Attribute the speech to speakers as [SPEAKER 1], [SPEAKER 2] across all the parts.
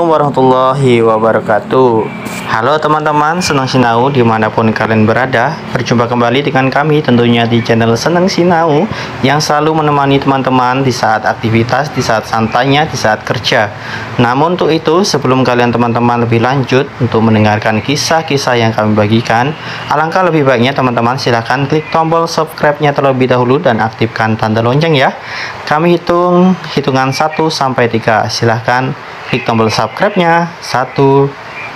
[SPEAKER 1] Warahmatullahi wabarakatuh. Halo teman-teman Senang Sinau dimanapun kalian berada. Berjumpa kembali dengan kami tentunya di channel Senang Sinau, yang selalu menemani teman-teman di saat aktivitas, di saat santainya, di saat kerja. Namun untuk itu, sebelum kalian teman-teman lebih lanjut untuk mendengarkan kisah-kisah yang kami bagikan, alangkah lebih baiknya teman-teman silahkan klik tombol subscribe-nya terlebih dahulu dan aktifkan tanda lonceng ya. Kami hitungan 1-3. Silahkan klik tombol subscribe-nya. 1,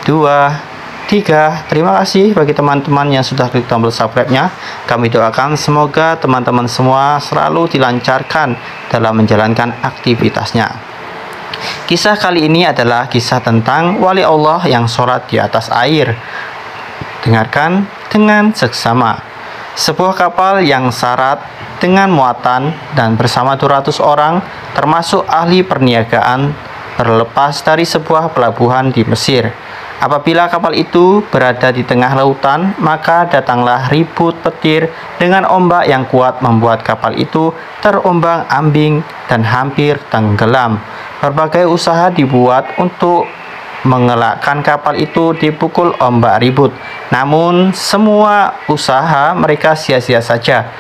[SPEAKER 1] 2, 3. Terima kasih bagi teman-teman yang sudah klik tombol subscribe-nya. Kami doakan semoga teman-teman semua selalu dilancarkan dalam menjalankan aktivitasnya. Kisah kali ini adalah kisah tentang wali Allah yang sholat di atas air. Dengarkan dengan seksama. Sebuah kapal yang syarat dengan muatan dan bersama 200 orang termasuk ahli perniagaan berlepas dari sebuah pelabuhan di Mesir. Apabila kapal itu berada di tengah lautan, maka datanglah ribut petir dengan ombak yang kuat membuat kapal itu terombang-ambing dan hampir tenggelam. Berbagai usaha dibuat untuk mengelakkan kapal itu dipukul ombak ribut. Namun semua usaha mereka sia-sia saja.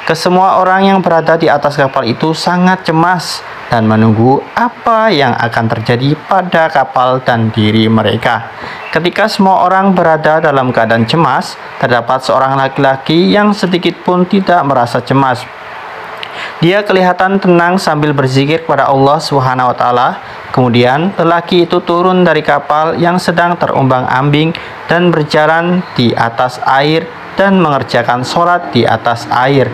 [SPEAKER 1] Kesemua orang yang berada di atas kapal itu sangat cemas dan menunggu apa yang akan terjadi pada kapal dan diri mereka. Ketika semua orang berada dalam keadaan cemas, terdapat seorang laki-laki yang sedikit pun tidak merasa cemas. Dia kelihatan tenang sambil berzikir kepada Allah Subhanahu wa taala. Kemudian lelaki itu turun dari kapal yang sedang terombang-ambing dan berjalan di atas air dan mengerjakan sholat di atas air.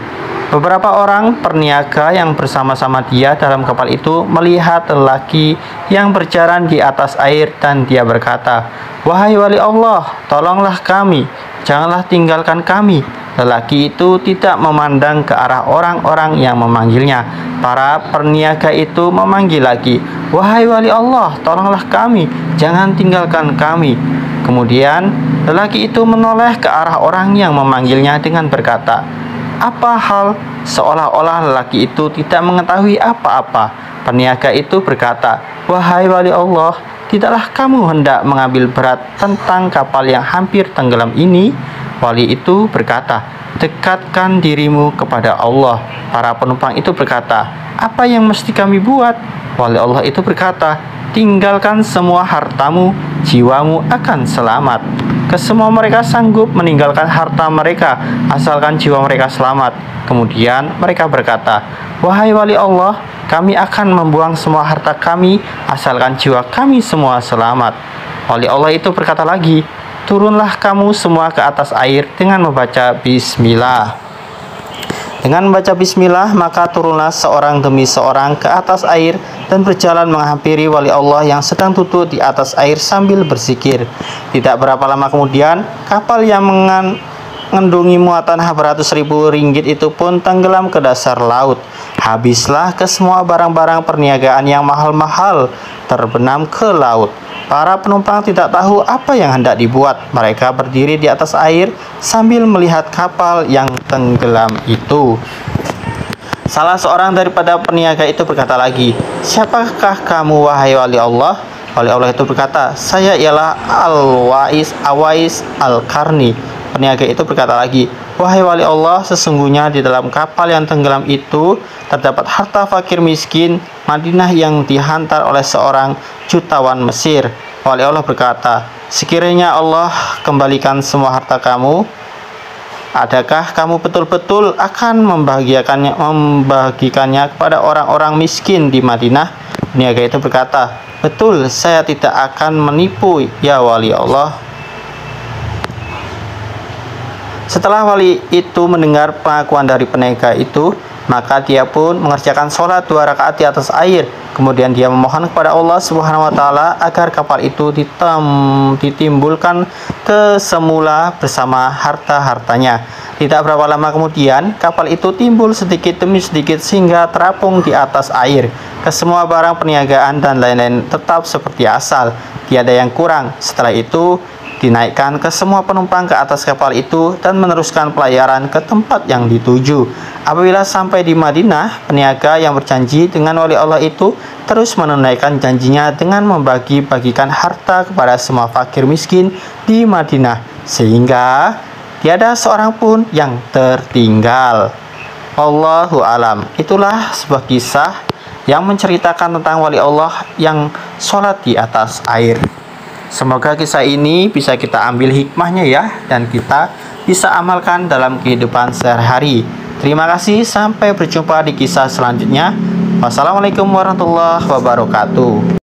[SPEAKER 1] Beberapa orang perniaga yang bersama-sama dia dalam kapal itu melihat lelaki yang berjalan di atas air dan dia berkata, "Wahai wali Allah, tolonglah kami, janganlah tinggalkan kami." Lelaki itu tidak memandang ke arah orang-orang yang memanggilnya. Para perniaga itu memanggil lagi, "Wahai wali Allah, tolonglah kami, jangan tinggalkan kami." Kemudian lelaki itu menoleh ke arah orang yang memanggilnya dengan berkata, "Apa hal?" Seolah-olah lelaki itu tidak mengetahui apa-apa. Peniaga itu berkata, "Wahai wali Allah, tidaklah kamu hendak mengambil berat tentang kapal yang hampir tenggelam ini?" Wali itu berkata, "Dekatkan dirimu kepada Allah." Para penumpang itu berkata, "Apa yang mesti kami buat?" Wali Allah itu berkata, "Tinggalkan semua hartamu, jiwamu akan selamat." Kesemua mereka sanggup meninggalkan harta mereka asalkan jiwa mereka selamat. Kemudian mereka berkata, "Wahai wali Allah, kami akan membuang semua harta kami asalkan jiwa kami semua selamat." Wali Allah itu berkata lagi, "Turunlah kamu semua ke atas air dengan membaca bismillah." Dengan membaca bismillah, maka turunlah seorang demi seorang ke atas air dan berjalan menghampiri wali Allah yang sedang duduk di atas air sambil berzikir. Tidak berapa lama kemudian, kapal yang mengandungi muatan beratus ribu ringgit itu pun tenggelam ke dasar laut. Habislah ke semua barang-barang perniagaan yang mahal-mahal terbenam ke laut. Para penumpang tidak tahu apa yang hendak dibuat. Mereka berdiri di atas air sambil melihat kapal yang tenggelam itu. Salah seorang daripada peniaga itu berkata lagi, "Siapakah kamu wahai wali Allah?" Wali Allah itu berkata, "Saya ialah Awais Al-Karni." Peniaga itu berkata lagi, "Wahai wali Allah, sesungguhnya di dalam kapal yang tenggelam itu terdapat harta fakir miskin Madinah yang dihantar oleh seorang jutawan Mesir." Wali Allah berkata, "Sekiranya Allah kembalikan semua harta kamu, adakah kamu betul-betul akan membagikannya kepada orang-orang miskin di Madinah?" Peniaga itu berkata, "Betul, saya tidak akan menipu ya wali Allah." Setelah wali itu mendengar pengakuan dari peniaga itu, maka dia pun mengerjakan sholat 2 rakaat di atas air. Kemudian dia memohon kepada Allah Subhanahu wa taala agar kapal itu ditimbulkan ke semula bersama harta-hartanya. Tidak berapa lama kemudian, kapal itu timbul sedikit demi sedikit sehingga terapung di atas air. Kesemua barang perniagaan dan lain-lain tetap seperti asal, tiada yang kurang. Setelah itu dinaikkan ke semua penumpang ke atas kapal itu dan meneruskan pelayaran ke tempat yang dituju. Apabila sampai di Madinah, peniaga yang berjanji dengan wali Allah itu terus menunaikan janjinya dengan membagi-bagikan harta kepada semua fakir miskin di Madinah, sehingga tiada seorang pun yang tertinggal. Allahu alam. Itulah sebuah kisah yang menceritakan tentang wali Allah yang sholat di atas air. Semoga kisah ini bisa kita ambil hikmahnya ya, dan kita bisa amalkan dalam kehidupan sehari-hari. Terima kasih, sampai berjumpa di kisah selanjutnya. Wassalamualaikum warahmatullahi wabarakatuh.